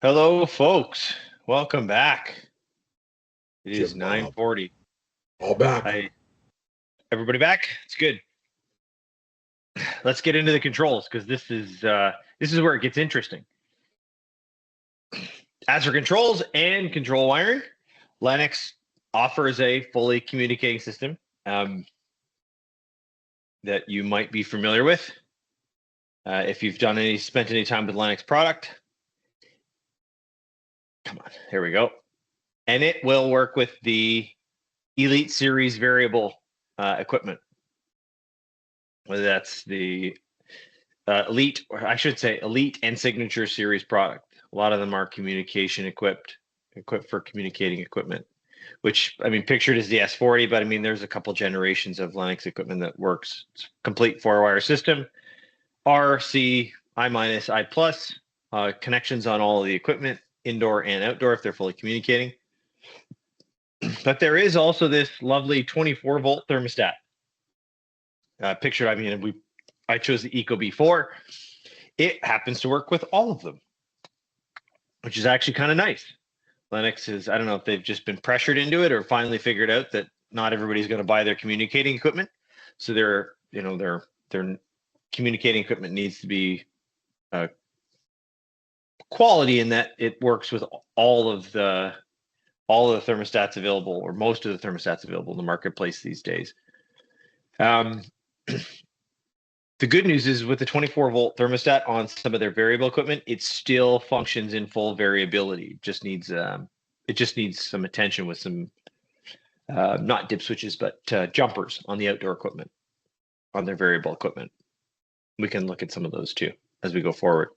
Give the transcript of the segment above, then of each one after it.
Hello, folks. Welcome back. It is Jim Bob. 9:40. All back. Hi, everybody back? It's good. Let's get into the controls because this is where it gets interesting. As for controls and control wiring, Lennox offers a fully communicating system that you might be familiar with. If you've spent any time with Lennox product, come on, here we go. And it will work with the Elite Series variable equipment, whether that's the Elite, or I should say Elite and Signature Series product. A lot of them are communication equipped for communicating equipment, which I mean, pictured as the S40, but I mean, there's a couple generations of Lennox equipment that works. It's complete four-wire system, R, C, I minus, I plus, connections on all of the equipment, indoor and outdoor, if they're fully communicating. But there is also this lovely 24-volt thermostat. Pictured, I mean, I chose the Ecobee 4. It happens to work with all of them, which is actually kind of nice. Lennox is, I don't know if they've just been pressured into it or finally figured out that not everybody's going to buy their communicating equipment. So their communicating equipment needs to be quality in that it works with all of the thermostats available, or most of the thermostats available in the marketplace these days. The good news is with the 24-volt thermostat on some of their variable equipment, it still functions in full variability. It just needs some attention with some not dip switches, but jumpers on the outdoor equipment, on their variable equipment. We can look at some of those too as we go forward.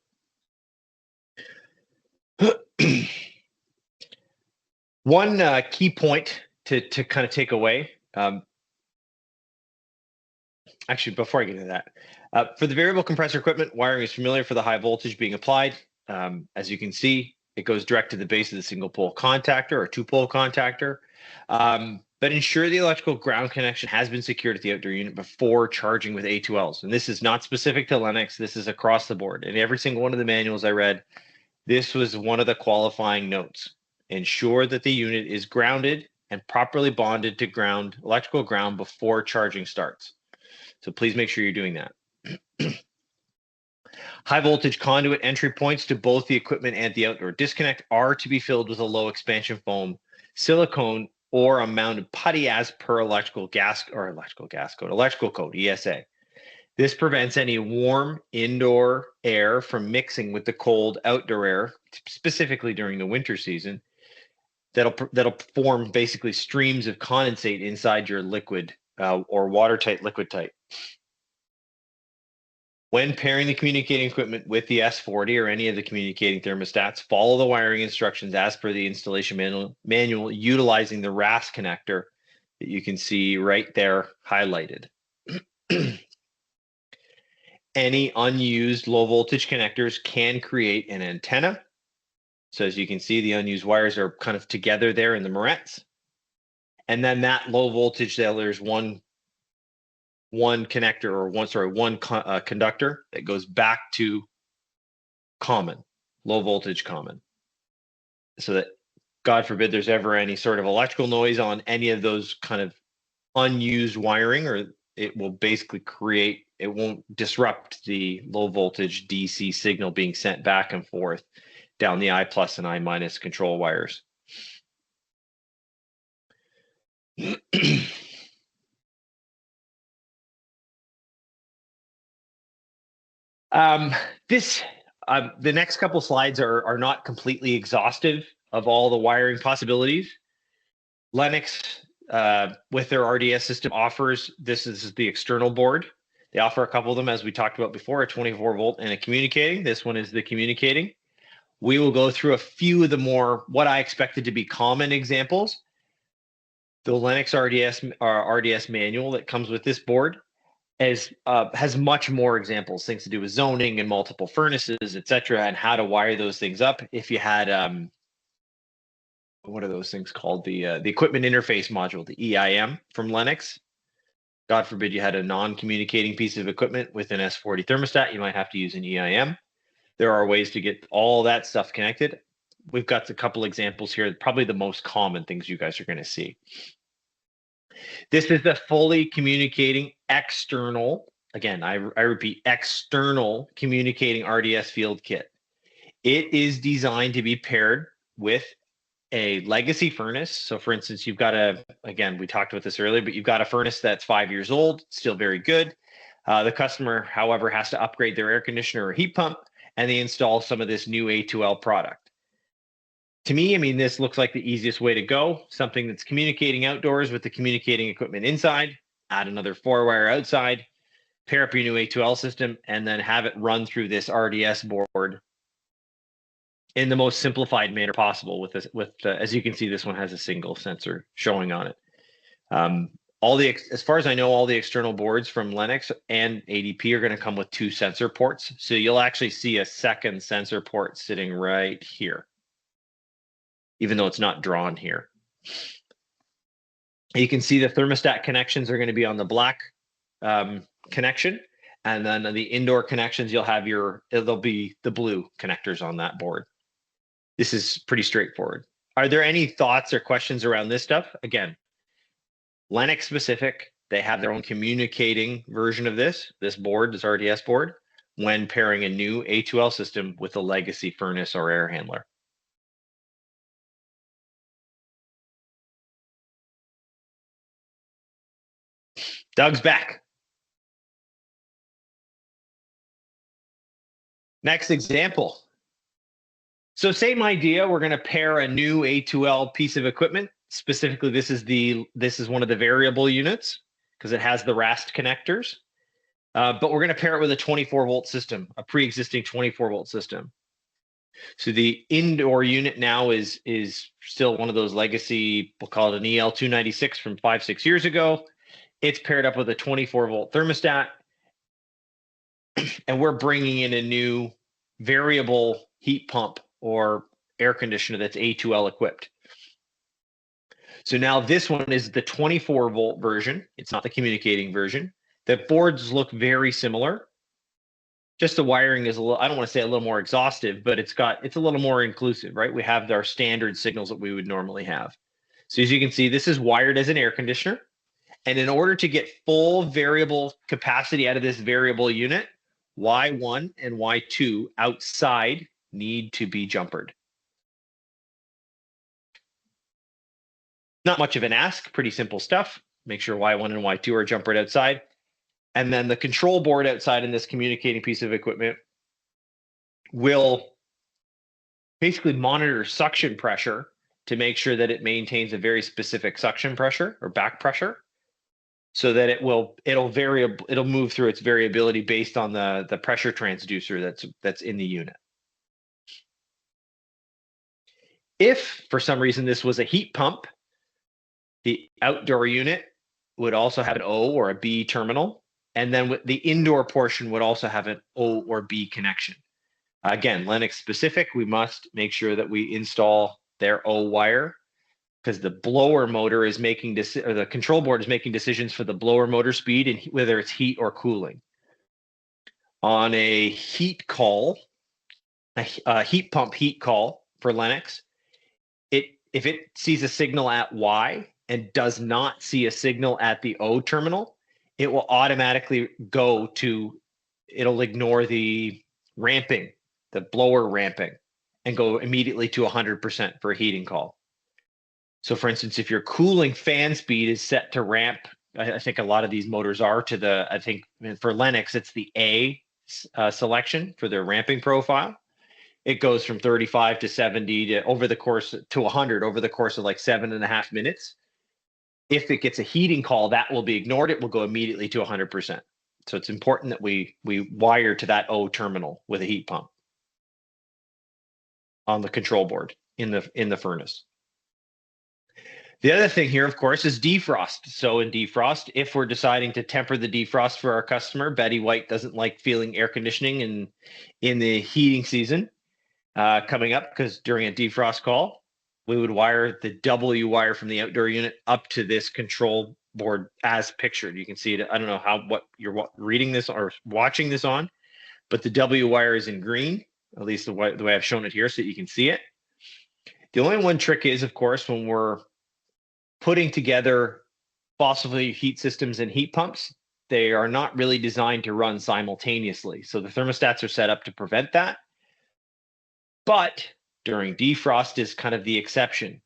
One key point to kind of take away. Actually, before I get into that, for the variable compressor equipment, wiring is familiar for the high voltage being applied. As you can see, it goes direct to the base of the single pole contactor or two pole contactor. But ensure the electrical ground connection has been secured at the outdoor unit before charging with A2Ls. And this is not specific to Lennox. This is across the board. In every single one of the manuals I read, this was one of the qualifying notes. Ensure that the unit is grounded and properly bonded to electrical ground before charging starts. So please make sure you're doing that. High voltage conduit entry points to both the equipment and the outdoor disconnect are to be filled with a low expansion foam, silicone, or a mounted putty as per electrical code, ESA. This prevents any warm indoor air from mixing with the cold outdoor air, specifically during the winter season. That'll form basically streams of condensate inside your liquid or watertight, liquid tight. When pairing the communicating equipment with the S40 or any of the communicating thermostats, follow the wiring instructions as per the installation manual utilizing the RAS connector that you can see right there highlighted. Any unused low voltage connectors can create an antenna. So as you can see, the unused wires are kind of together there in the morettes. And then that low voltage, there's one connector or one conductor that goes back to common, low voltage common. So that, God forbid, there's ever any sort of electrical noise on any of those kind of unused wiring, or it will basically it won't disrupt the low voltage DC signal being sent back and forth down the I plus and I minus control wires. The next couple slides are not completely exhaustive of all the wiring possibilities. Lennox, with their RDS system, offers, this is the external board. They offer a couple of them, as we talked about before, a 24-volt and a communicating. This one is the communicating. We will go through a few of the more, what I expected to be common examples. The Lennox RDS manual that comes with this board has much more examples, things to do with zoning and multiple furnaces, etc., and how to wire those things up. If you had what are those things called? The equipment interface module, the EIM from Lennox. God forbid you had a non-communicating piece of equipment with an S40 thermostat, you might have to use an EIM. There are ways to get all that stuff connected. we've got a couple examples here, probably the most common things you guys are going to see. This is the fully communicating external, again, I repeat, external communicating RDS field kit. It is designed to be paired with a legacy furnace. So for instance, you've got again, we talked about this earlier, but you've got a furnace that's 5 years old, still very good. The customer, however, has to upgrade their air conditioner or heat pump, and they install some of this new A2L product. To me, I mean, this looks like the easiest way to go. Something that's communicating outdoors with the communicating equipment inside, add another 4-wire outside, pair up your new A2L system, and then have it run through this RDS board in the most simplified manner possible. As you can see, this one has a single sensor showing on it. As far as I know, all the external boards from Lennox and ADP are going to come with 2 sensor ports. So you'll actually see a second sensor port sitting right here, even though it's not drawn here. You can see the thermostat connections are going to be on the black connection. And then on the indoor connections, there'll be the blue connectors on that board. This is pretty straightforward. Are there any thoughts or questions around this stuff? Again, Lennox specific, they have their own communicating version of this board, this RDS board, when pairing a new A2L system with a legacy furnace or air handler. Doug's back. Next example. So same idea, we're going to pair a new A2L piece of equipment. Specifically, this is one of the variable units because it has the RAST connectors. But we're going to pair it with a 24-volt system, a pre-existing 24-volt system. So the indoor unit now is still one of those legacy, we'll call it an EL296 from 5-6 years ago. It's paired up with a 24-volt thermostat, and we're bringing in a new variable heat pump or air conditioner that's A2L equipped. So now this one is the 24-volt version. It's not the communicating version. The boards look very similar. Just the wiring is I don't want to say a little more exhaustive, but it's a little more inclusive, right? We have our standard signals that we would normally have. So as you can see, this is wired as an air conditioner. And in order to get full variable capacity out of this variable unit, Y1 and Y2 outside need to be jumpered. Not much of an ask, pretty simple stuff. Make sure Y1 and Y2 are jumpered outside. And then the control board outside in this communicating piece of equipment will basically monitor suction pressure to make sure that it maintains a very specific suction pressure or back pressure, so that it'll move through its variability based on the pressure transducer that's in the unit. If for some reason this was a heat pump, the outdoor unit would also have an O or a B terminal, and then the indoor portion would also have an O or B connection. Again, Lennox specific, we must make sure that we install their O wire, because the blower motor is making or the control board is making decisions for the blower motor speed and whether it's heat or cooling. On a heat call, a heat pump heat call for Lennox, if it sees a signal at Y and does not see a signal at the O terminal, it will automatically it'll ignore the ramping, the blower ramping, and go immediately to 100% for a heating call. So for instance, if your cooling fan speed is set to ramp, I think a lot of these motors are I think for Lennox, it's the A selection for their ramping profile. It goes from 35 to 70 to 100 over the course of like 7.5 minutes. If it gets a heating call, that will be ignored. It will go immediately to 100%. So it's important that we wire to that O terminal with a heat pump on the control board in the furnace. The other thing here, of course, is defrost. So in defrost, if we're deciding to temper the defrost for our customer, Betty White doesn't like feeling air conditioning in the heating season coming up, because during a defrost call, we would wire the W wire from the outdoor unit up to this control board as pictured. You can see it. I don't know what you're reading this or watching this on, but the W wire is in green, at least the way I've shown it here, so that you can see it. The only one trick is, of course, when we're putting together fossil fuel heat systems and heat pumps, they are not really designed to run simultaneously. So the thermostats are set up to prevent that. But during defrost is kind of the exception.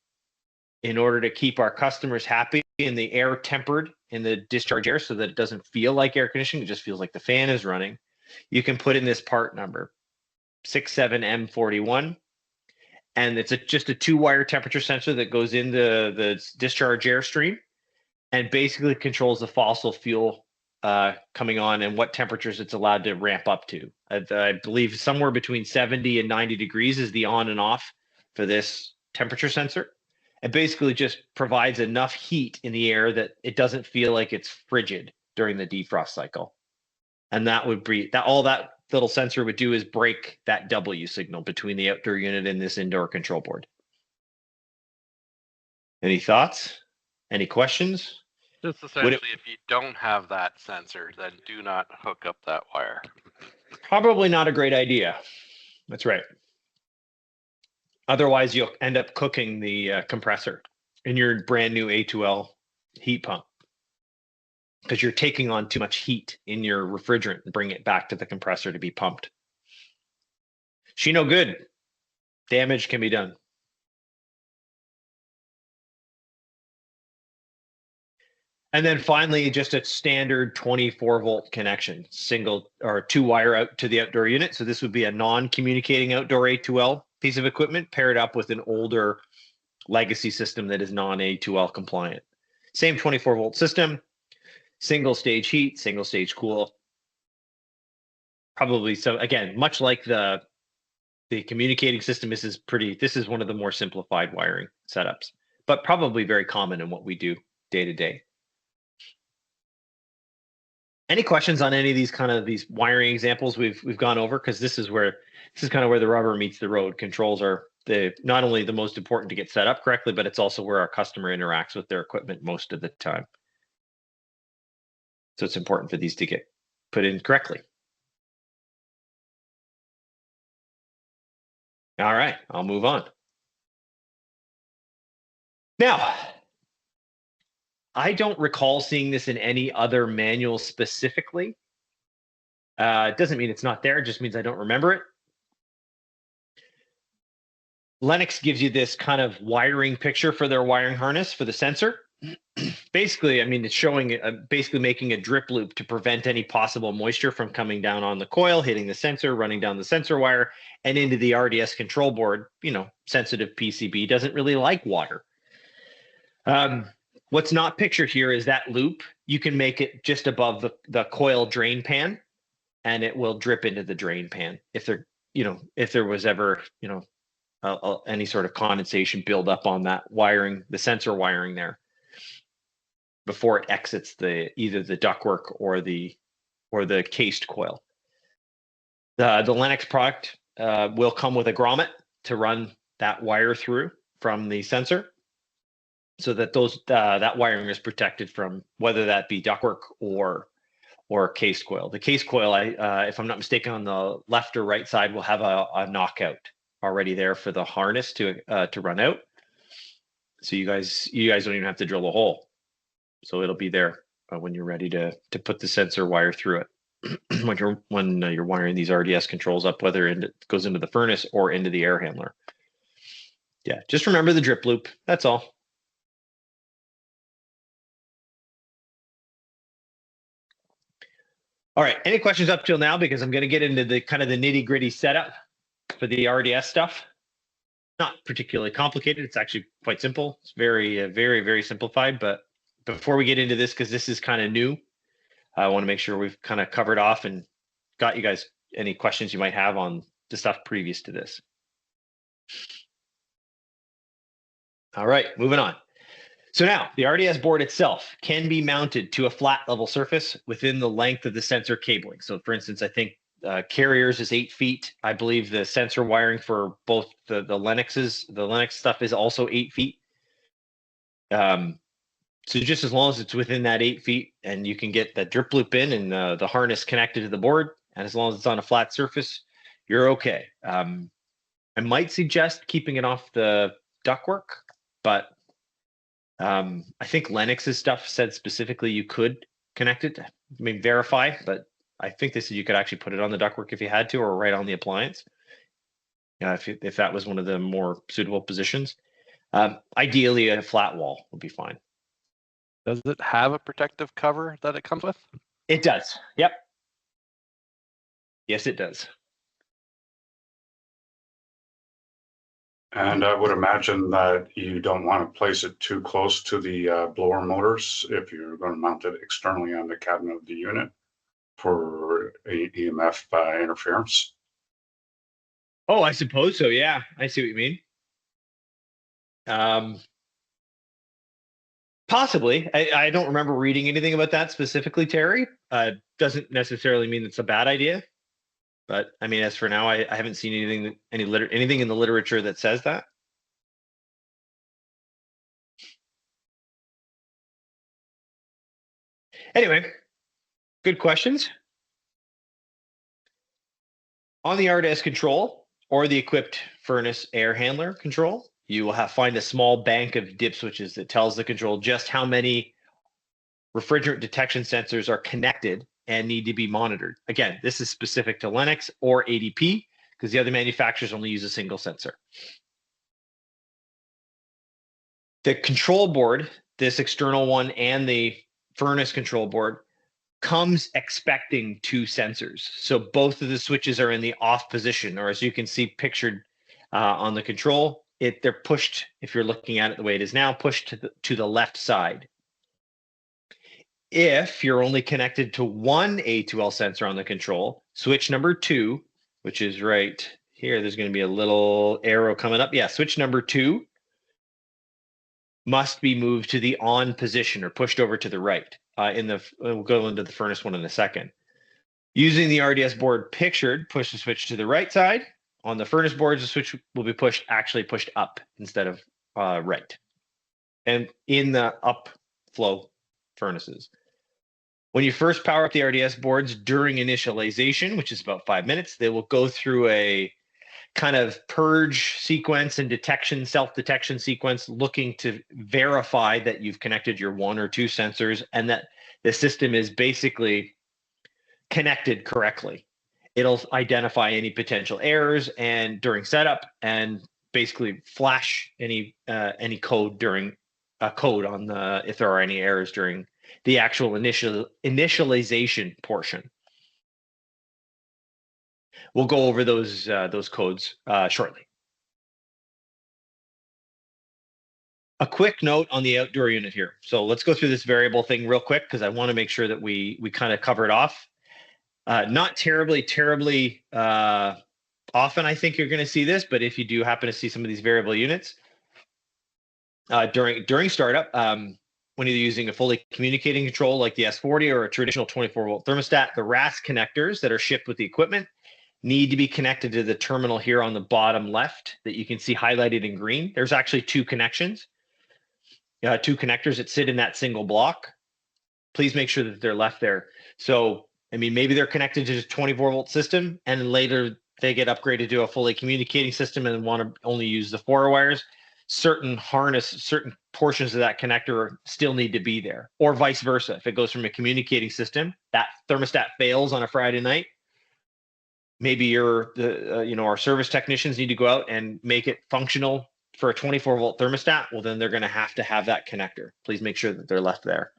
In order to keep our customers happy and the air tempered in the discharge air so that it doesn't feel like air conditioning, it just feels like the fan is running, you can put in this part number 67M41. And it's just a 2-wire temperature sensor that goes into the discharge airstream and basically controls the fossil fuel coming on and what temperatures it's allowed to ramp up to. I believe somewhere between 70 and 90 degrees is the on and off for this temperature sensor. It basically just provides enough heat in the air that it doesn't feel like it's frigid during the defrost cycle. And that would be that all that little sensor would do is break that W signal between the outdoor unit and this indoor control board. Any thoughts? Any questions? Just essentially, if you don't have that sensor, then do not hook up that wire. Probably not a great idea. That's right. Otherwise, you'll end up cooking the compressor in your brand new A2L heat pump because you're taking on too much heat in your refrigerant and bring it back to the compressor to be pumped. She no good. Damage can be done. And then finally, just a standard 24-volt connection, single or 2-wire out to the outdoor unit. So this would be a non-communicating outdoor A2L piece of equipment paired up with an older legacy system that is non-A2L compliant. Same 24-volt system, single stage heat, single stage cool. Probably so. Again, much like the communicating system, this is one of the more simplified wiring setups, but probably very common in what we do day to day. Any questions on any of these wiring examples we've gone over? Because this is kind of where the rubber meets the road. Controls are not only the most important to get set up correctly, but it's also where our customer interacts with their equipment most of the time. So it's important for these to get put in correctly. All right, I'll move on. Now, I don't recall seeing this in any other manual specifically. It doesn't mean it's not there, it just means I don't remember it. Lennox gives you this kind of wiring picture for their wiring harness for the sensor. Basically, I mean, it's showing basically making a drip loop to prevent any possible moisture from coming down on the coil, hitting the sensor, running down the sensor wire, and into the RDS control board. You know, sensitive PCB doesn't really like water. What's not pictured here is that loop. You can make it just above the coil drain pan, and it will drip into the drain pan if there was ever any sort of condensation build up on that wiring, the sensor wiring there, before it exits either the ductwork or the cased coil. The Lennox product will come with a grommet to run that wire through from the sensor, so that that wiring is protected from whether that be ductwork or cased coil. The cased coil, if I'm not mistaken, on the left or right side will have a knockout already there for the harness to run out. So you guys don't even have to drill a hole. So it'll be there when you're ready to put the sensor wire through it. when you're wiring these RDS controls up, whether it goes into the furnace or into the air handler. Yeah, just remember the drip loop. That's all. All right, any questions up till now? Because I'm going to get into the kind of the nitty gritty setup for the RDS stuff. Not particularly complicated. It's actually quite simple. It's very, very, very simplified. But before we get into this, because this is kind of new, I want to make sure we've kind of covered off and got you guys any questions you might have on the stuff previous to this. All right, moving on. So now the RDS board itself can be mounted to a flat level surface within the length of the sensor cabling. So for instance, I think carriers is 8 feet. I believe the sensor wiring for both the Lennox stuff is also 8 feet. So just as long as it's within that 8 feet and you can get that drip loop in and the harness connected to the board, and as long as it's on a flat surface, you're okay. I might suggest keeping it off the ductwork, but I think Lennox's stuff said specifically you could connect it. I mean, verify, but I think they said you could actually put it on the ductwork if you had to, or right on the appliance. If that was one of the more suitable positions. Ideally, a flat wall would be fine. Does it have a protective cover that it comes with? It does. Yep. Yes, it does. And I would imagine that you don't want to place it too close to the blower motors if you're going to mount it externally on the cabinet of the unit for EMF interference. Oh, I suppose so. Yeah, I see what you mean. Possibly. I don't remember reading anything about that specifically, Terry. Doesn't necessarily mean it's a bad idea. But I mean, as for now, I haven't seen anything in the literature that says that. Anyway, good questions. On the RDS control or the equipped furnace air handler control, you will find a small bank of dip switches that tells the control just how many refrigerant detection sensors are connected and need to be monitored. Again, this is specific to Lennox or ADP because the other manufacturers only use a single sensor. The control board, this external one and the furnace control board, comes expecting two sensors. So both of the switches are in the off position, or as you can see pictured on the control, they're pushed, if you're looking at it the way it is now, pushed to the left side. If you're only connected to one A2L sensor on the control, switch number 2, which is right here, there's going to be a little arrow coming up. Yeah, switch number 2 must be moved to the on position or pushed over to the right. We'll go into the furnace one in a second. Using the RDS board pictured, push the switch to the right side. On the furnace boards, the switch will be pushed up instead of right. And in the upflow furnaces. When you first power up the RDS boards during initialization, which is about 5 minutes, they will go through a kind of purge sequence and self-detection sequence, looking to verify that you've connected your 1 or 2 sensors and that the system is basically connected correctly. It'll identify any potential errors and during setup, and basically flash any code during a code on if there are any errors during the actual initialization portion. We'll go over those codes shortly. A quick note on the outdoor unit here. So let's go through this variable thing real quick because I want to make sure that we kind of cover it off. Not terribly often I think you're going to see this, but if you do happen to see some of these variable units during startup, when you're using a fully communicating control like the S40 or a traditional 24-volt thermostat, the RAS connectors that are shipped with the equipment need to be connected to the terminal here on the bottom left that you can see highlighted in green. There's actually 2 connections, 2 connectors that sit in that single block. Please make sure that they're left there. So, I mean, maybe they're connected to a 24-volt system and then later they get upgraded to a fully communicating system and want to only use the 4 wires. Certain portions of that connector still need to be there, or vice versa. If it goes from a communicating system, that thermostat fails on a Friday night, maybe our service technicians need to go out and make it functional for a 24-volt thermostat. Well, then they're going to have that connector. Please make sure that they're left there.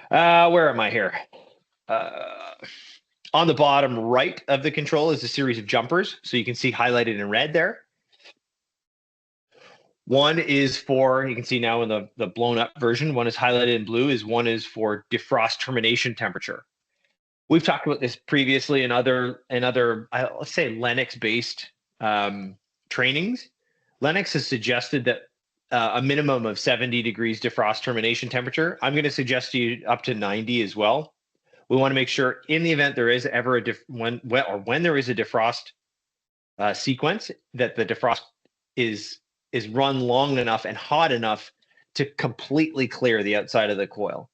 Where am I here? On the bottom right of the control is a series of jumpers. So you can see highlighted in red there. One is for, you can see now in the blown up version, one is highlighted in blue, one is for defrost termination temperature. We've talked about this previously in other let's say Lennox-based trainings. Lennox has suggested that a minimum of 70 degrees defrost termination temperature. I'm going to suggest to you up to 90 as well. We want to make sure in the event there is ever when there is a defrost sequence, that the defrost is run long enough and hot enough to completely clear the outside of the coil.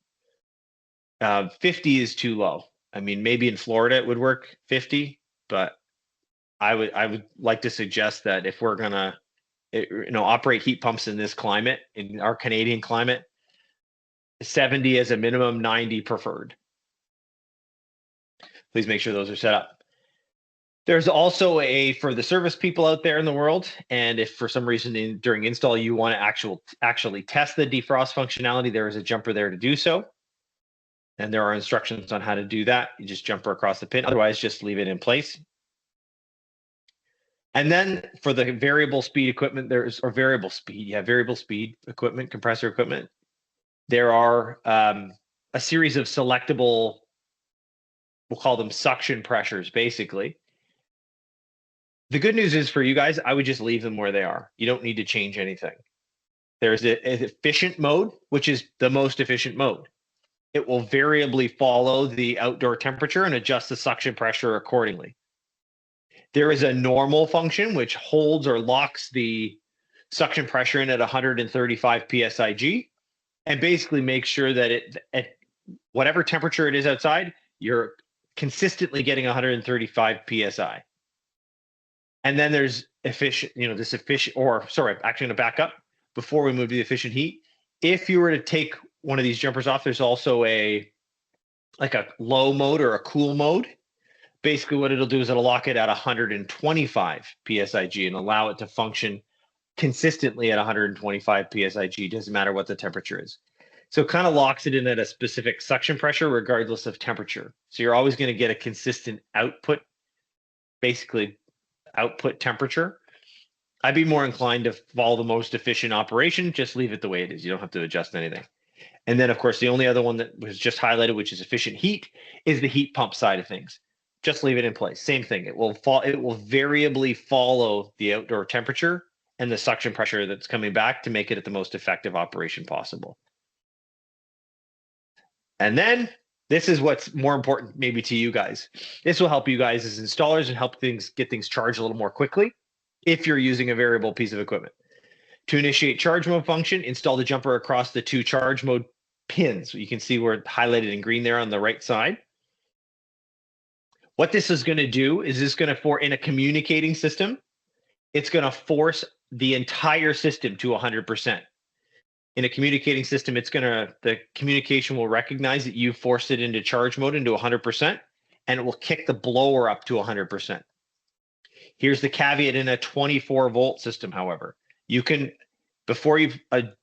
50 is too low. I mean, maybe in Florida it would work 50, but I would like to suggest that if we're gonna operate heat pumps in this climate, in our Canadian climate, 70 as a minimum, 90 preferred. Please make sure those are set up. There's also for the service people out there in the world, and if for some reason during install you want to actually test the defrost functionality, there is a jumper there to do so. And there are instructions on how to do that. You just jumper across the pin. Otherwise, just leave it in place. And then for the variable speed equipment, variable speed equipment, compressor equipment. There are a series of selectable, we'll call them suction pressures, basically. The good news is for you guys, I would just leave them where they are. You don't need to change anything. There's an efficient mode, which is the most efficient mode. It will variably follow the outdoor temperature and adjust the suction pressure accordingly. There is a normal function, which holds or locks the suction pressure in at 135 psig, and basically makes sure that at whatever temperature it is outside, you're consistently getting 135 psi. And then there's efficient, actually I'm going to back up before we move to the efficient heat. If you were to take one of these jumpers off, there's also a low mode or a cool mode. Basically what it'll do is it'll lock it at 125 psig and allow it to function consistently at 125 psig. Doesn't matter what the temperature is. So it kind of locks it in at a specific suction pressure regardless of temperature. So you're always going to get a consistent output, basically output temperature. I'd be more inclined to follow the most efficient operation. Just leave it the way it is. You don't have to adjust anything. And then, of course, the only other one that was just highlighted, which is efficient heat, is the heat pump side of things. Just leave it in place. Same thing. It will variably follow the outdoor temperature and the suction pressure that's coming back to make it at the most effective operation possible. And then this is what's more important maybe to you guys. This will help you guys as installers and help get things charged a little more quickly if you're using a variable piece of equipment. To initiate charge mode function, install the jumper across the two charge mode pins. You can see where it's highlighted in green there on the right side. What this is going to do is in a communicating system, it's going to force the entire system to 100%. In a communicating system, the communication will recognize that you forced it into charge mode into 100%, and it will kick the blower up to 100%. Here's the caveat in a 24-volt system, however. You can, before you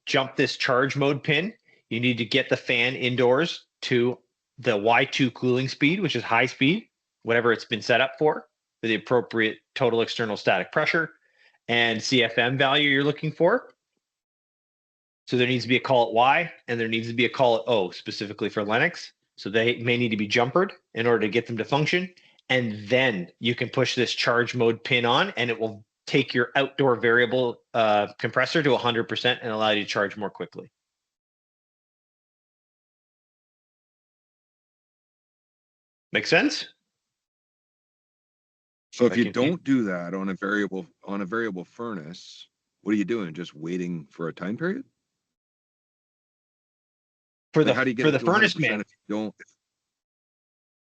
jump this charge mode pin, you need to get the fan indoors to the Y2 cooling speed, which is high speed, whatever it's been set up for the appropriate total external static pressure and CFM value you're looking for. So there needs to be a call at Y, and there needs to be a call at O, specifically for Linux. So they may need to be jumpered in order to get them to function. And then you can push this charge mode pin on, and it will take your outdoor variable compressor to 100% and allow you to charge more quickly. Make sense? So if you don't do that on a variable furnace, what are you doing? Just waiting for a time period? For the furnace fan. If you don't.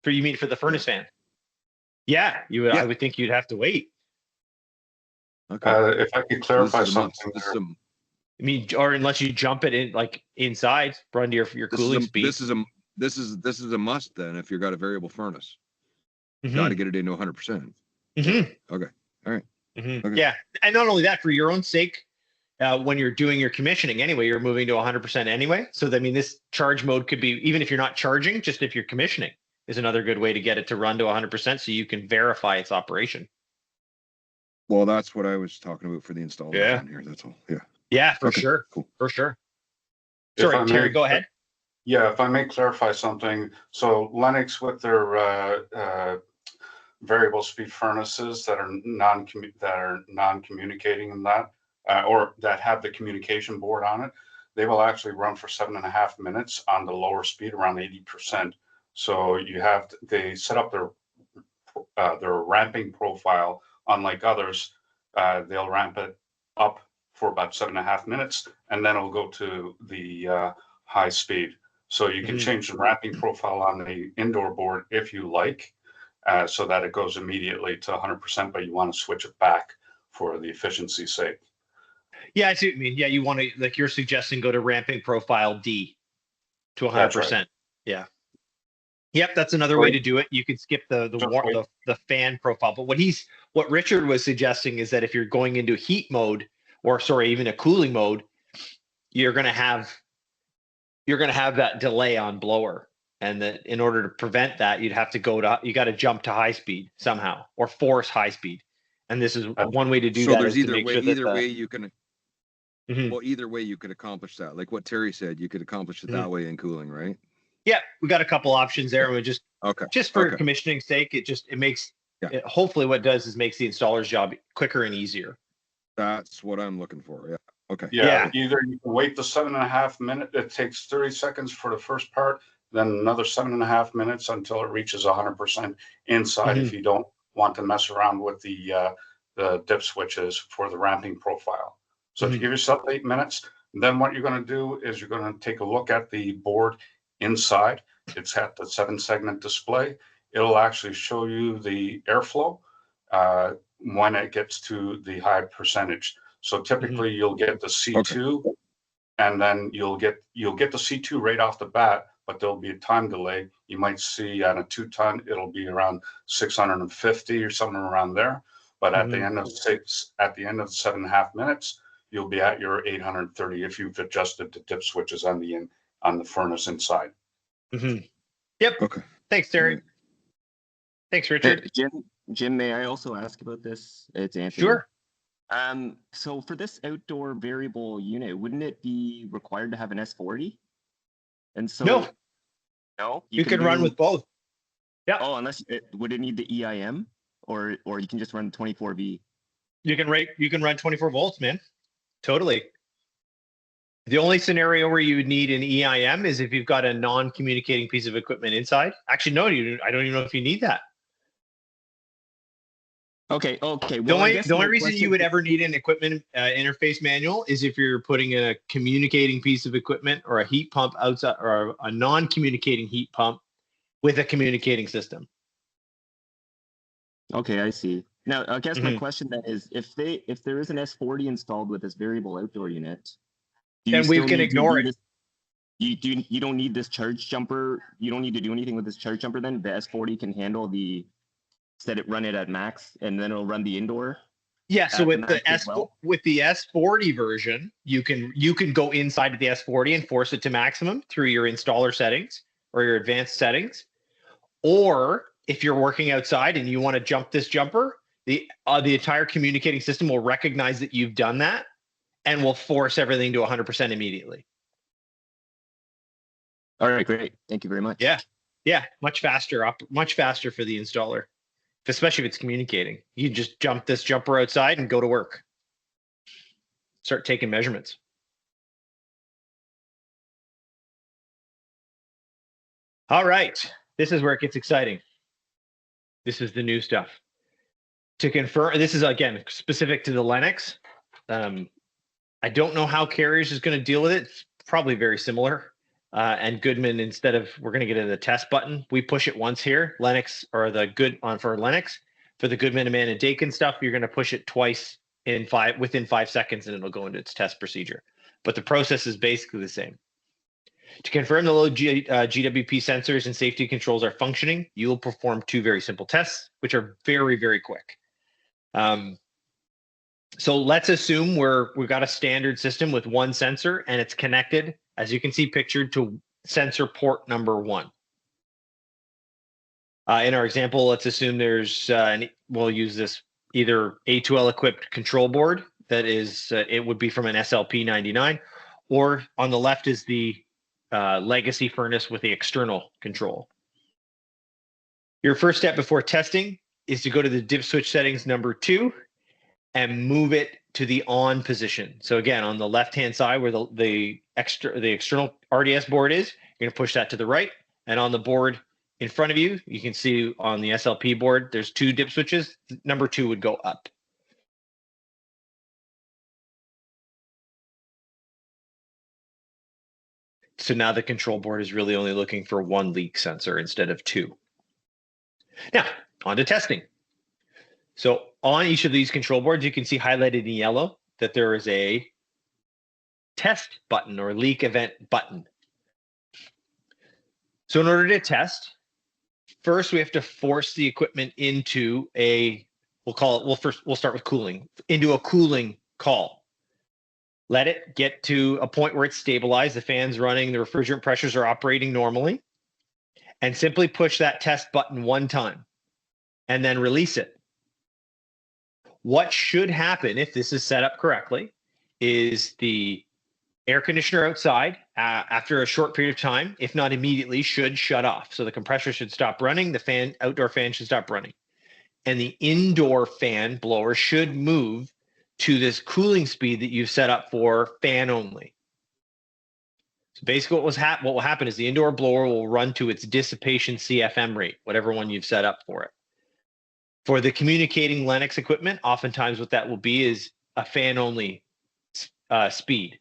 You mean for the furnace fan? Yeah, you would. Yeah. I would think you'd have to wait. Okay. If I could clarify something. I mean, or unless you jump it in inside, run to your cooling speed. This is a must then if you've got a variable furnace. Got to get it into 100%. Okay. All right. Okay. Yeah, and not only that, for your own sake, when you're doing your commissioning anyway, you're moving to 100% anyway. So I mean, this charge mode could be, even if you're not charging, just if you're commissioning, is another good way to get it to run to 100% so you can verify its operation. Well, that's what I was talking about for the installer here. That's all. Yeah. Yeah, for sure. Cool. For sure. Sorry, Terry, go ahead. Yeah, if I may clarify something. So Lennox with their variable speed furnaces that are non-communicating in that, or that have the communication board on it, they will actually run for 7.5 minutes on the lower speed, around 80%. So they set up their ramping profile. Unlike others, they'll ramp it up for about 7.5 minutes, and then it'll go to the high speed. So you can change the ramping profile on the indoor board if you like, so that it goes immediately to 100%, but you want to switch it back for the efficiency's sake. Yeah, I see what you mean. Yeah, you want to, like you're suggesting, go to ramping profile D to 100%. Yeah. Yep, that's another way to do it. You could skip the fan profile. But what Richard was suggesting is that if you're going into heat mode, or sorry, even a cooling mode, you're gonna have that delay on blower. And that in order to prevent that, you got to jump to high speed somehow or force high speed. And this is one way to do So that. there's Is to make sure that either way you can. Mhm. Well, either way you could accomplish that. Like what Terry said, you could accomplish it that way in cooling, right? Yeah, we got a couple options there. We just for commissioning sake, it makes hopefully what it does is makes the installer's job quicker and easier. That's what I'm looking for. Yeah. Okay. Yeah. Either you can wait the 7.5 minutes. It takes 30 seconds for the first part, then another 7.5 minutes until it reaches 100% inside. If you don't want to mess around with the dip switches for the ramping profile. So if you give yourself 8 minutes, then what you're going to do is you're going to take a look at the board inside. It's at the 7-segment display. It'll actually show you the airflow when it gets to the high percentage. So typically you'll get the C2 and then you'll get the C2 right off the bat, but there'll be a time delay. You might see on a 2-ton, it'll be around 650 or somewhere around there. But at the end of the 7.5 minutes, you'll be at your 830 if you've adjusted the dip switches on the furnace inside. Yep. Okay. Thanks, Terry. Thanks, Richard. Jim, may I also ask about this? It's Anthony. Sure. So for this outdoor variable unit, wouldn't it be required to have an S40? And so no, you can run with both. Yeah. Oh, would it need the EIM, or you can just run 24V? You can run 24 volts, man. Totally. The only scenario where you would need an EIM is if you've got a non-communicating piece of equipment inside. Actually, no, I don't even know if you need that. Okay. Well, the only reason you would ever need an equipment interface manual is if you're putting in a communicating piece of equipment or a heat pump outside, or a non-communicating heat pump with a communicating system. Okay, I see. Now, I guess my question then is, if there is an S40 installed with this variable outdoor unit, then we can ignore it. You don't need this charge jumper. You don't need to do anything with this charge jumper. Then the S40 can handle run it at max, and then it'll run the indoor. Yeah. So with the S40 version, you can go inside of the S40 and force it to maximum through your installer settings or your advanced settings. Or if you're working outside and you want to jump this jumper, the entire communicating system will recognize that you've done that and will force everything to 100% immediately. All right, great. Thank you very much. Yeah, much faster for the installer, especially if it's communicating. You just jump this jumper outside and go to work. Start taking measurements. All right, this is where it gets exciting. This is the new stuff. To confirm, this is again specific to the Lennox. I don't know how Carriers is going to deal with it. It's probably very similar. And Goodman, instead of, we're going to get to the test button, we push it once here. Lennox, or for Lennox, for the Goodman, Amanda Dakin stuff, you're going to push it twice within 5 seconds, and it'll go into its test procedure. But the process is basically the same. To confirm the low GWP sensors and safety controls are functioning, you will perform 2 very simple tests, which are very, very quick. So let's assume we've got a standard system with 1 sensor, and it's connected, as you can see pictured, to sensor port number 1. In our example, let's assume we'll use this either A2L equipped control board that is, it would be from an SLP 99, or on the left is the legacy furnace with the external control. Your first step before testing is to go to the dip switch settings number 2 and move it to the on position. So again, on the left-hand side where the external RDS board is, you're going to push that to the right. And on the board in front of you, you can see on the SLP board, there's 2 dip switches. Number 2 would go up. So now the control board is really only looking for 1 leak sensor instead of 2. Now, on to testing. So on each of these control boards, you can see highlighted in yellow that there is a test button or leak event button. So in order to test, first we have to force the equipment into we'll start with cooling, into a cooling call. Let it get to a point where it's stabilized, the fan's running, the refrigerant pressures are operating normally, and simply push that test button one time and then release it. What should happen if this is set up correctly is the air conditioner outside, after a short period of time, if not immediately, should shut off. So the compressor should stop running, the outdoor fan should stop running. And the indoor fan blower should move to this cooling speed that you've set up for fan only. So basically what will happen is the indoor blower will run to its dissipation CFM rate, whatever one you've set up for it. For the communicating Lennox equipment, oftentimes what that will be is a fan only speed,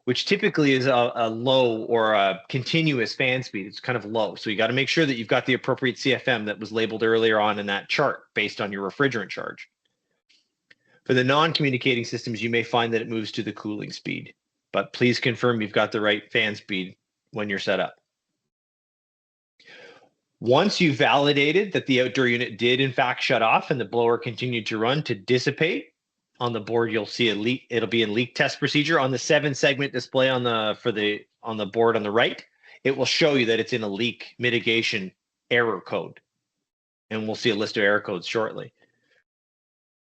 which typically is a low or a continuous fan speed. It's kind of low. So you got to make sure that you've got the appropriate CFM that was labeled earlier on in that chart based on your refrigerant charge. For the non-communicating systems, you may find that it moves to the cooling speed, but please confirm you've got the right fan speed when you're set up. Once you've validated that the outdoor unit did in fact shut off and the blower continued to run to dissipate, on the board you'll see a leak. It'll be a leak test procedure on the 7-segment display on the board on the right. It will show you that it's in a leak mitigation error code, and we'll see a list of error codes shortly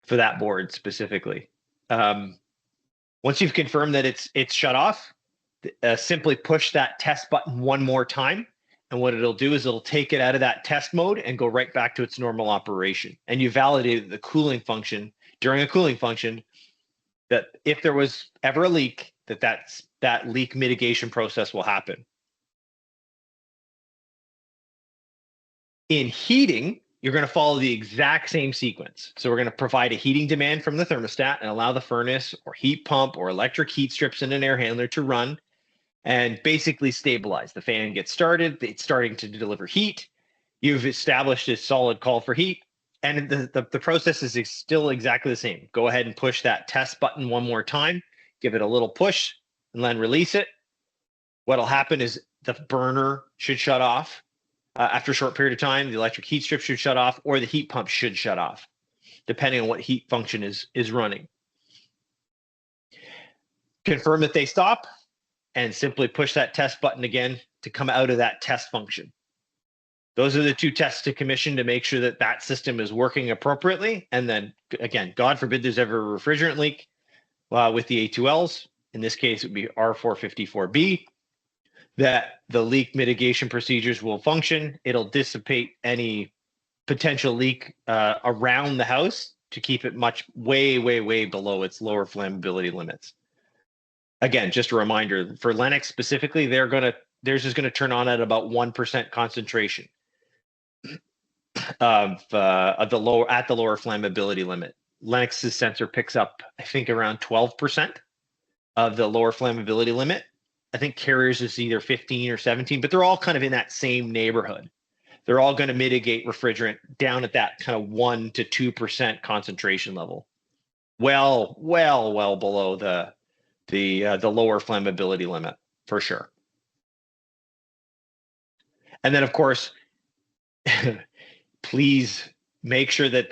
for that board specifically. Once you've confirmed that it's shut off, simply push that test button one more time. And what it'll do is it'll take it out of that test mode and go right back to its normal operation. And you validated the cooling function during a cooling function, that if there was ever a leak, that leak mitigation process will happen. In heating, you're going to follow the exact same sequence. So we're going to provide a heating demand from the thermostat and allow the furnace or heat pump or electric heat strips in an air handler to run and basically stabilize. The fan gets started, it's starting to deliver heat. You've established a solid call for heat, and the process is still exactly the same. Go ahead and push that test button one more time, give it a little push, and then release it. What'll happen is the burner should shut off. After a short period of time, the electric heat strip should shut off, or the heat pump should shut off, depending on what heat function is running. Confirm that they stop, and simply push that test button again to come out of that test function. Those are the two tests to commission to make sure that that system is working appropriately. And then again, God forbid there's ever a refrigerant leak with the A2Ls. In this case, it would be R454B, that the leak mitigation procedures will function. It'll dissipate any potential leak around the house to keep it way, way, way below its lower flammability limits. Again, just a reminder, for Lennox specifically, theirs is going to turn on at about 1% concentration of the lower flammability limit. Lennox's sensor picks up, I think, around 12% of the lower flammability limit. I think Carrier's is either 15 or 17, but they're all kind of in that same neighborhood. They're all going to mitigate refrigerant down at that kind of 1 to 2% concentration level. Well below the lower flammability limit for sure. And then of course, please make sure that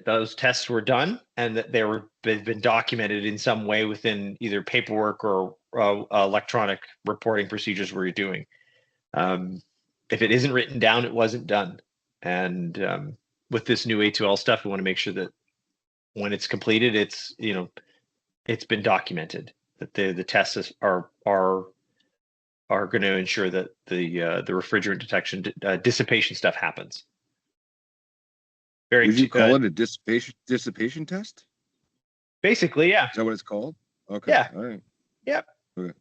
those tests were done and that they've been documented in some way within either paperwork or electronic reporting procedures where you're doing. If it isn't written down, it wasn't done. And with this new A2L stuff, we want to make sure that when it's completed, it's been documented, that the tests are going to ensure that the refrigerant detection dissipation stuff happens. Would you call it a dissipation test? Basically, yeah. Is that what it's called? Okay. Yeah. All right. Yep. Okay.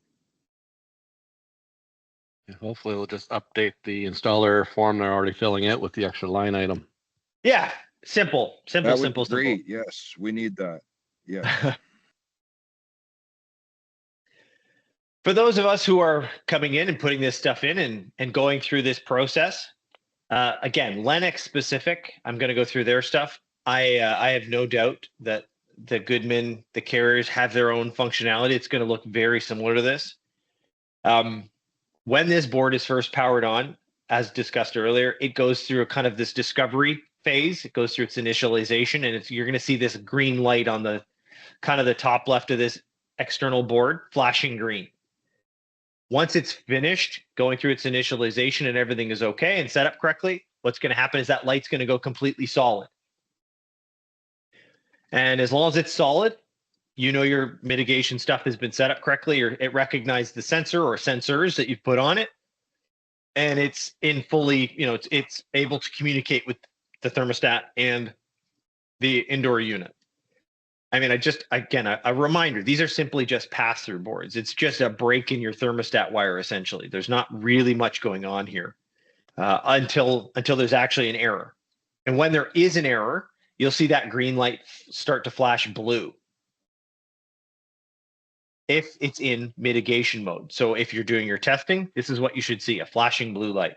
Hopefully it'll just update the installer form they're already filling out with the extra line item. Yeah. Simple. That would be great. Yes, we need that. Yeah. For those of us who are coming in and putting this stuff in and going through this process, again, Lennox specific, I'm going to go through their stuff. I have no doubt that the Goodman, the carriers have their own functionality. It's going to look very similar to this. When this board is first powered on, as discussed earlier, it goes through a kind of this discovery phase. It goes through its initialization, and you're going to see this green light on the kind of the top left of this external board flashing green. Once it's finished going through its initialization and everything is okay and set up correctly, what's going to happen is that light's going to go completely solid. And as long as it's solid, you know your mitigation stuff has been set up correctly, or it recognized the sensor or sensors that you've put on it, and it's in fully, it's able to communicate with the thermostat and the indoor unit. I mean, a reminder, these are simply just pass-through boards. It's just a break in your thermostat wire, essentially. There's not really much going on here until there's actually an error. And when there is an error, you'll see that green light start to flash blue if it's in mitigation mode. So if you're doing your testing, this is what you should see, a flashing blue light.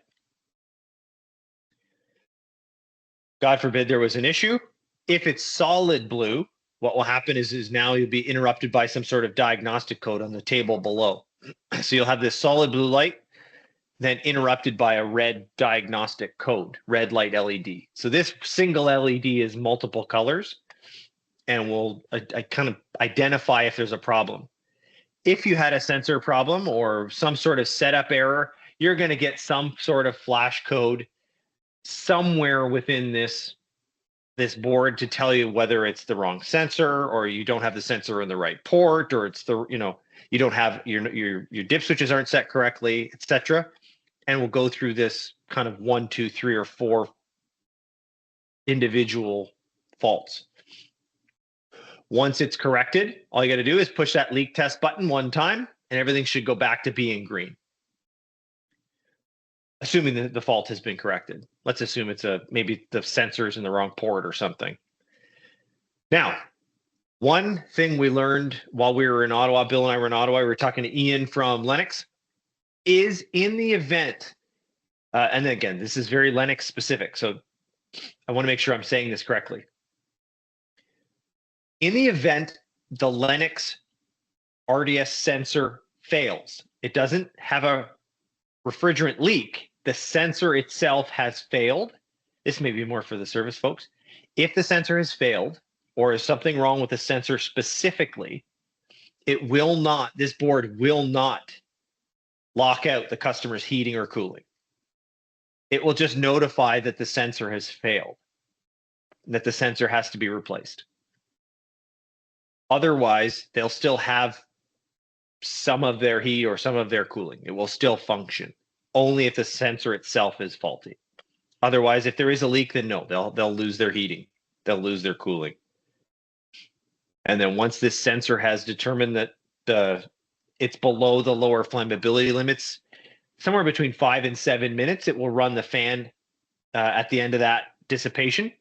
God forbid there was an issue. If it's solid blue, what will happen is now you'll be interrupted by some sort of diagnostic code on the table below. So you'll have this solid blue light, then interrupted by a red diagnostic code, red light LED. So this single LED is multiple colors and will kind of identify if there's a problem. If you had a sensor problem or some sort of setup error, you're going to get some sort of flash code somewhere within this board to tell you whether it's the wrong sensor, or you don't have the sensor in the right port, or it's the, you don't have your dip switches aren't set correctly, etc. And we'll go through this kind of 1, 2, 3, or 4 individual faults. Once it's corrected, all you got to do is push that leak test button one time, and everything should go back to being green. Assuming that the fault has been corrected. Let's assume it's maybe the sensor's in the wrong port or something. Now, one thing we learned while we were in Ottawa, Bill and I were in Ottawa, we were talking to Ian from Lennox, is in the event, and again, this is very Lennox specific, so I want to make sure I'm saying this correctly. In the event the Lennox RDS sensor fails, it doesn't have a refrigerant leak, the sensor itself has failed. This may be more for the service folks. If the sensor has failed or is something wrong with the sensor specifically, it will not, this board will not lock out the customer's heating or cooling. It will just notify that the sensor has failed, that the sensor has to be replaced. Otherwise, they'll still have some of their heat or some of their cooling. It will still function, only if the sensor itself is faulty. Otherwise, if there is a leak, then no, they'll lose their heating, they'll lose their cooling. And then once this sensor has determined that it's below the lower flammability limits, somewhere between 5 and 7 minutes, it will run the fan at the end of that dissipation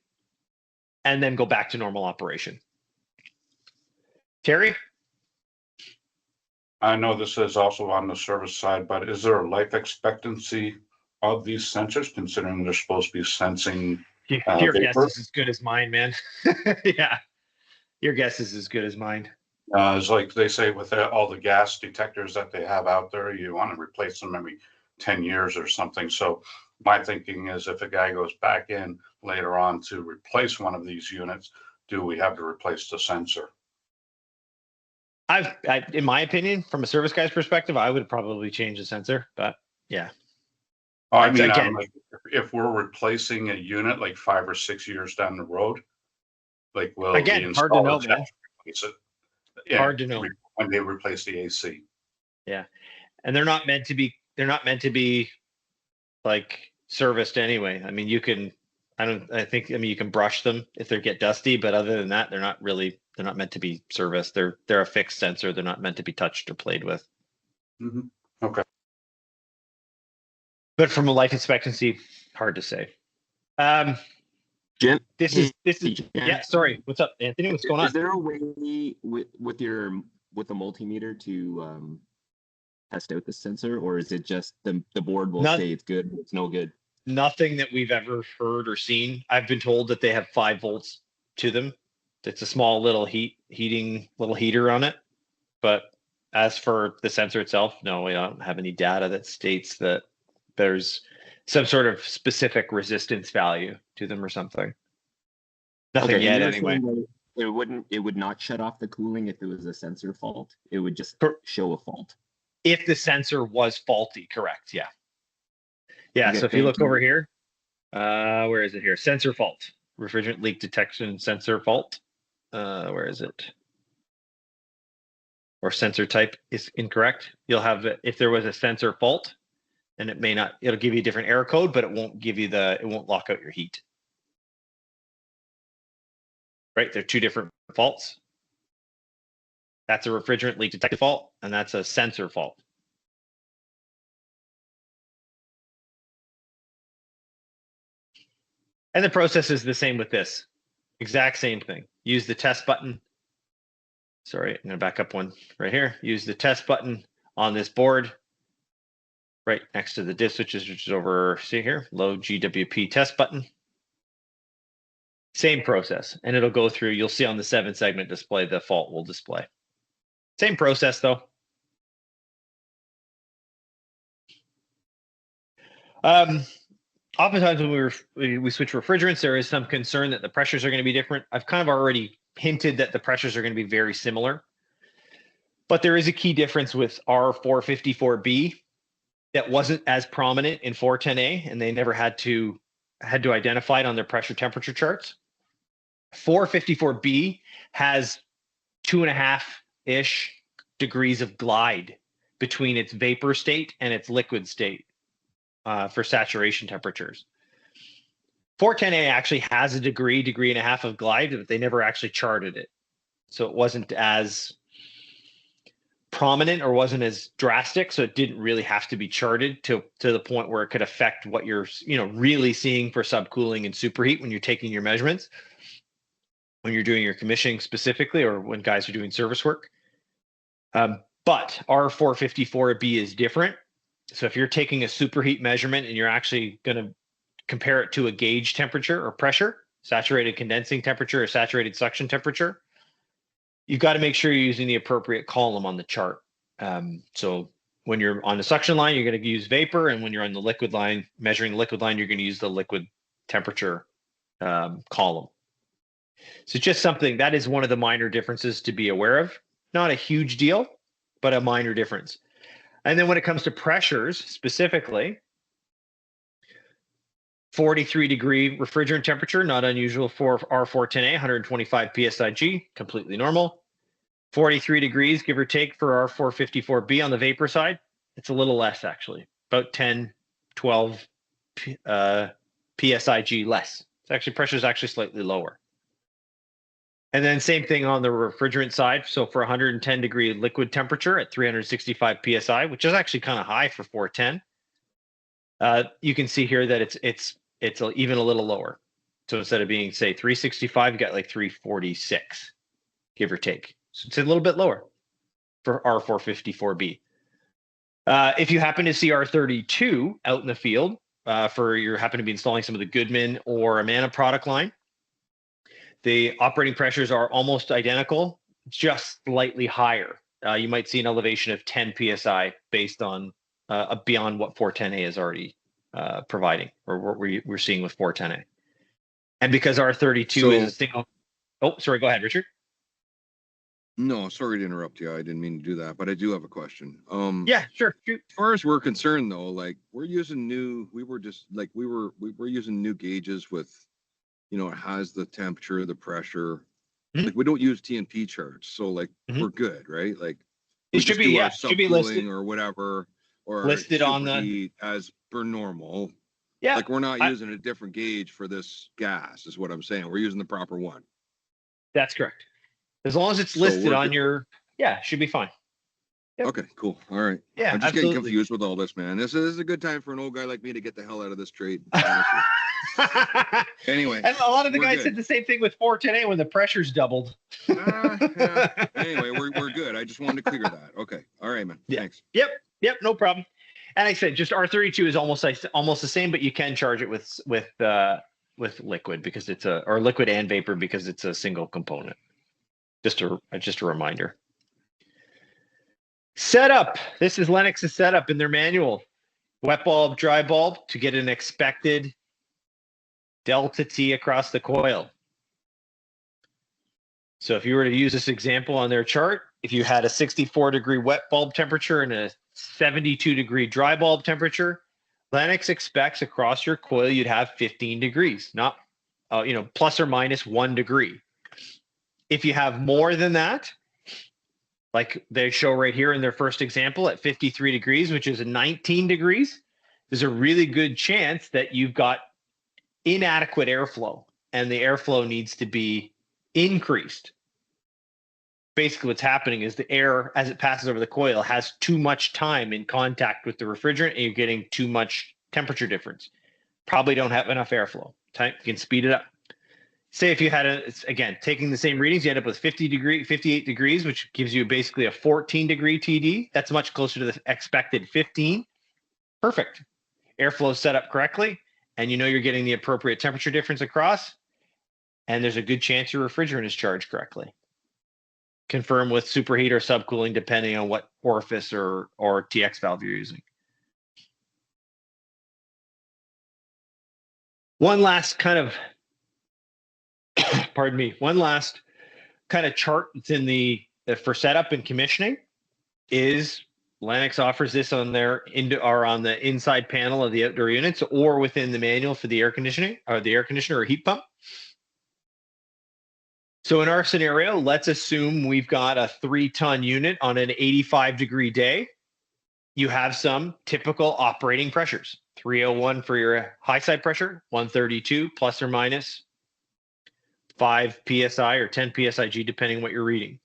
and then go back to normal operation. Terry? I know this is also on the service side, but is there a life expectancy of these sensors, considering they're supposed to be sensing Your guess vapor? is as good as mine, man. Yeah, your guess is as good as mine. It's like they say with all the gas detectors that they have out there, you want to replace them every 10 years or something. So my thinking is if a guy goes back in later on to replace one of these units, do we have to replace the sensor? In my opinion, from a service guy's perspective, I would probably change the sensor, but yeah. I mean, Again, like, if we're replacing a unit like 5 or 6 years down the road, like will again, the hard to know, installers man. have to replace it? Yeah, Hard to know. when they replace the AC. Yeah, and they're not meant to be like serviced anyway. I mean, you can brush them if they get dusty, but other than that, they're not meant to be serviced. They're a fixed sensor. They're not meant to be touched or played with. Mm-hmm. Okay. But from a life expectancy, hard to say. Jim, This is Jim, yeah. Sorry, what's up, Anthony? What's going on? Is there a way with the multimeter to test out the sensor, or is it just the board will say it's good, but it's no good? Nothing that we've ever heard or seen. I've been told that they have 5 volts to them, It's a small little heater on it. But as for the sensor itself, no, we don't have any data that states that there's some sort of specific resistance value to them or something. Nothing Okay, yet, and anyway. It would not shut off the cooling if it was a sensor fault. It would just show a fault. If the sensor was faulty, correct? Yeah. Yeah. Okay, So if you thank look over here, where is it here? Sensor fault, refrigerant leak detection sensor fault. Where is it? Or sensor type is incorrect. You'll have, if there was a sensor fault, and it may not, it'll give you a different error code, but it won't give you it won't lock out your heat. Right? They're two different faults. That's a refrigerant leak detection fault, and that's a sensor fault. And the process is the same with this. Exact same thing. Use the test button. Sorry, I'm going to back up one right here. Use the test button on this board right next to the diff switches, which is over, see here, load GWP test button. Same process, and it'll go through. You'll see on the 7-segment display, the fault will display. Same process, though. Oftentimes when we switch refrigerants, there is some concern that the pressures are going to be different. I've kind of already hinted that the pressures are going to be very similar. But there is a key difference with R454B that wasn't as prominent in 410A, and they never had to identify it on their pressure temperature charts. 454B has 2.5-ish degrees of glide between its vapor state and its liquid state for saturation temperatures. 410A actually has a degree and a half of glide, but they never actually charted it. So it wasn't as prominent or wasn't as drastic, so it didn't really have to be charted to the point where it could affect what you're really seeing for subcooling and superheat when you're taking your measurements, when you're doing your commissioning specifically, or when guys are doing service work. But R454B is different. So if you're taking a superheat measurement and you're actually going to compare it to a gauge temperature or pressure, saturated condensing temperature or saturated suction temperature, you've got to make sure you're using the appropriate column on the chart. So when you're on the suction line, you're going to use vapor, and when you're on the liquid line, measuring the liquid line, you're going to use the liquid temperature column. So just something that is one of the minor differences to be aware of. Not a huge deal, but a minor difference. And then when it comes to pressures specifically, 43-degree refrigerant temperature, not unusual for R410A, 125 psig, completely normal. 43 degrees, give or take, for R454B on the vapor side. It's a little less, actually, about 10, 12 psig less. It's actually, pressure is actually slightly lower. And then same thing on the refrigerant side. So for 110-degree liquid temperature at 365 psi, which is actually kind of high for 410, you can see here that it's even a little lower. So instead of being, say, 365, you got like 346, give or take. So it's a little bit lower for R454B. If you happen to see R32 out in the field, you happen to be installing some of the Goodman or Amana product line, the operating pressures are almost identical, just slightly higher. You might see an elevation of 10 psi based on beyond what 410A is already providing, or what we're seeing with 410A. And because R32 is a single. Oh, sorry. Go ahead, Richard. No, sorry to interrupt you. I didn't mean to do that, but I do have a question. Yeah, sure. Shoot. As far as we're concerned, though, like we're using new gauges with, it has the temperature, the pressure. Mhm. Like we don't use TNP charts, so like we're good, right? Like It should be, yeah, should be listed or whatever, or listed on the superheat as per normal. Yeah, like we're not using a different gauge for this gas, is what I'm saying. We're using the proper one. That's correct. As long as it's listed on your, should be fine. Yep. Okay, cool. All right. Yeah, I'm just absolutely. getting confused with all this, man. This is a good time for an old guy like me to get the hell out of this trade. Anyway, and a lot of the guys good. said the same thing with 410A when the pressure's doubled. Anyway, we're good. I just wanted to clear that. Okay. All right, man. Yeah. Thanks. Yep, no problem. And I said just R32 is almost the same, but you can charge it with with liquid because it's or liquid and vapor because it's a single component. Just a reminder. Setup. This is Lennox's setup in their manual. Wet bulb, dry bulb to get an expected delta T across the coil. So if you were to use this example on their chart, if you had a 64-degree wet bulb temperature and a 72-degree dry bulb temperature, Lennox expects across your coil you'd have 15 degrees, not plus or minus 1 degree. If you have more than that, like they show right here in their first example at 53 degrees, which is 19 degrees, there's a really good chance that you've got inadequate airflow and the airflow needs to be increased. Basically what's happening is the air, as it passes over the coil, has too much time in contact with the refrigerant and you're getting too much temperature difference. Probably don't have enough airflow. You can speed it up. Say if you had again, taking the same readings, you end up with 58 degrees, which gives you basically a 14-degree TD. That's much closer to the expected 15. Perfect. Airflow set up correctly, and you're getting the appropriate temperature difference across, and there's a good chance your refrigerant is charged correctly. Confirm with superheat or subcooling, depending on what orifice or TX valve you're using. One last kind of chart that's in the for setup and commissioning is Lennox offers this on their on the inside panel of the outdoor units or within the manual for the air conditioning or the air conditioner or heat pump. So in our scenario, let's assume we've got a 3-ton unit on an 85-degree day. You have some typical operating pressures: 301 for your high side pressure, 132 plus or minus 5 psi or 10 psig, depending on what you're reading.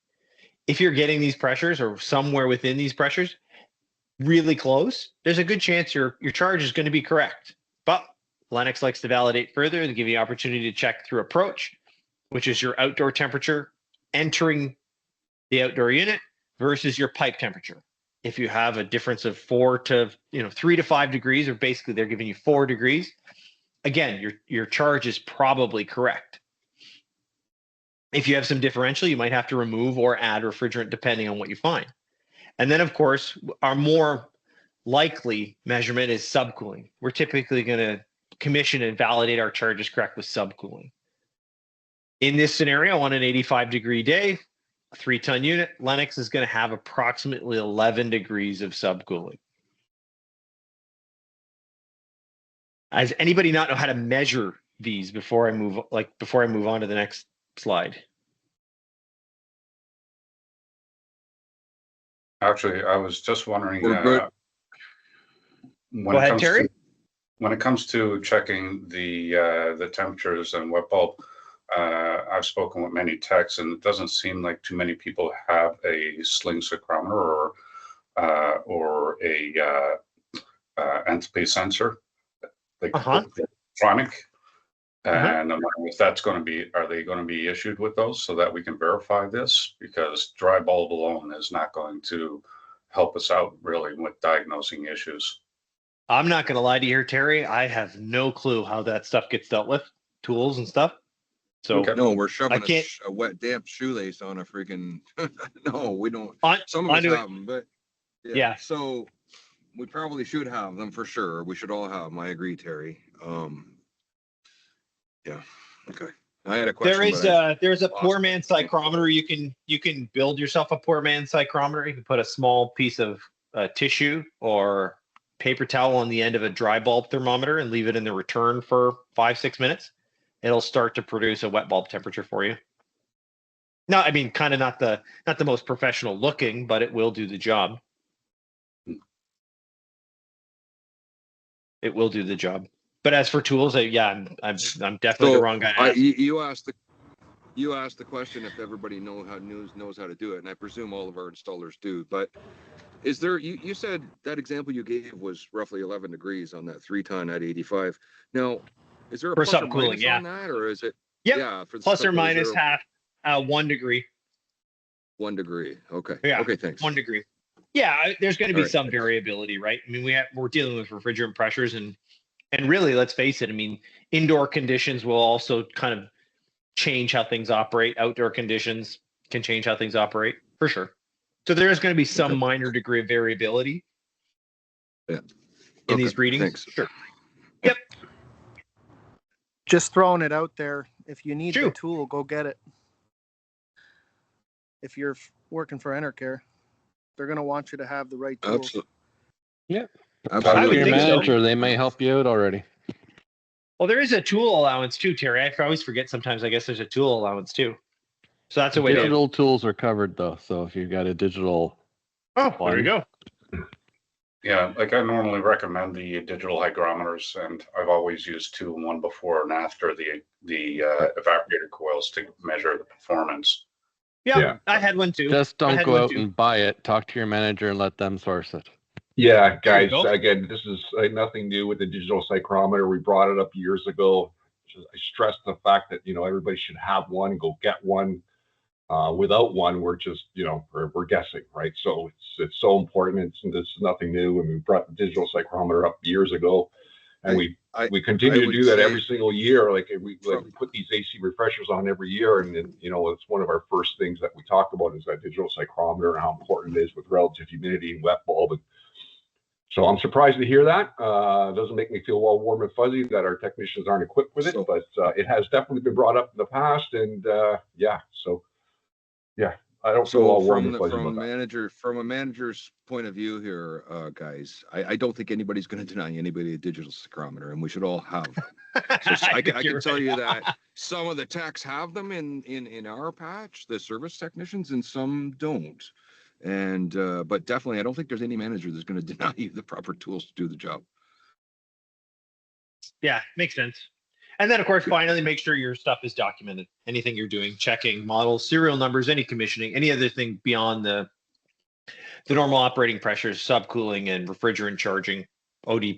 If you're getting these pressures or somewhere within these pressures, really close, there's a good chance your charge is going to be correct. But Lennox likes to validate further to give you the opportunity to check through approach, which is your outdoor temperature entering the outdoor unit versus your pipe temperature. If you have a difference of 3 to 5 degrees, or basically they're giving you 4 degrees, again, your charge is probably correct. If you have some differential, you might have to remove or add refrigerant depending on what you find. And then, of course, our more likely measurement is subcooling. We're typically going to commission and validate our charges correct with subcooling. In this scenario, on an 85-degree day, a 3-ton unit, Lennox is going to have approximately 11 degrees of subcooling. Does anybody not know how to measure these before I move on to the next slide? Actually, I was just wondering, Go ahead, Terry. When it comes to checking the temperatures and wet bulb, I've spoken with many techs, and it doesn't seem like too many people have a sling psychrometer or a enthalpy sensor, like electronic. And I'm wondering if that's going to be, are they going to be issued with those so that we can verify this? Because dry bulb alone is not going to help us out really with diagnosing issues. I'm not going to lie to you here, Terry. I have no clue how that stuff gets dealt with, tools and stuff. So no, we're shoving a wet, damp shoelace on a freaking. No, we don't. Some of us have them, but yeah. So we probably should have them for sure. We should all have them. I agree, Terry. Yeah. Okay. I had a question. There's a poor man psychrometer. You can build yourself a poor man psychrometer. You can put a small piece of tissue or paper towel on the end of a dry bulb thermometer and leave it in the return for 5-6 minutes. It'll start to produce a wet bulb temperature for you. No, I mean, kind of not the most professional looking, but it will do the job. It will do the job. But as for tools, I'm definitely the wrong guy. You asked the question if everybody knows how to do it, and I presume all of our installers do. But is there? You said that example you gave was roughly 11 degrees on that 3-ton at 85. Now, is there a for plus subcooling, or minus on that, or is it? Yep. Yeah, for plus or minus half, 1 degree. 1 degree. Okay. Yeah. Okay. Thanks. 1 degree. Yeah, there's going to be some variability, right? I mean, we're dealing with refrigerant pressures, and And really, let's face it, I mean, indoor conditions will also kind of change how things operate. Outdoor conditions can change how things operate, for sure. So there is going to be some minor degree of variability in these readings. Thanks. Sure. Yep. Just throwing it out there. If you need True. the tool, go get it. If you're working for Enercare, they're going to want you to have the right tools. Absolutely. Yeah. I would Talk to your think so. manager. They may help you out already. Well, there is a tool allowance too, Terry. I always forget sometimes. I guess there's a tool allowance too. So that's a way to. Digital tools are covered though. So if you've got a digital, Oh, there you go. Yeah, like I normally recommend the digital hygrometers, and I've always used two, one before and after the evaporator coils to measure the performance. Yeah, I had one too. just I don't had go one out too. and buy it. Talk to your manager and let them source it. Yeah, There you guys, go. again, this is nothing new with the digital psychrometer. We brought it up years ago. I stressed the fact that, everybody should have one, go get one. Without one, we're just, we're guessing, right? So it's so important. This is nothing new. And we brought the digital psychrometer up years ago. And we continue to would do that say every single year. Like we put these AC refreshers on every year. And then, it's one of our first things that we talk about is that digital psychrometer and how important it is with relative humidity and wet bulb. And so I'm surprised to hear that. It doesn't make me feel all warm and fuzzy that our technicians aren't equipped with it, but it has definitely been brought up in the past. And I don't feel all warm and fuzzy from about that. From a manager's point of view here, guys, I don't think anybody's going to deny anybody a digital psychrometer, and we should all have them. So I can tell you that some of the techs have them in our patch, the service technicians, and some don't. And but definitely, I don't think there's any manager that's going to deny you the proper tools to do the job. Yeah, makes sense. And then, of course, finally, make sure your stuff is documented. Anything you're doing, checking models, serial numbers, any commissioning, any other thing beyond the normal operating pressures, subcooling and refrigerant charging, ODP.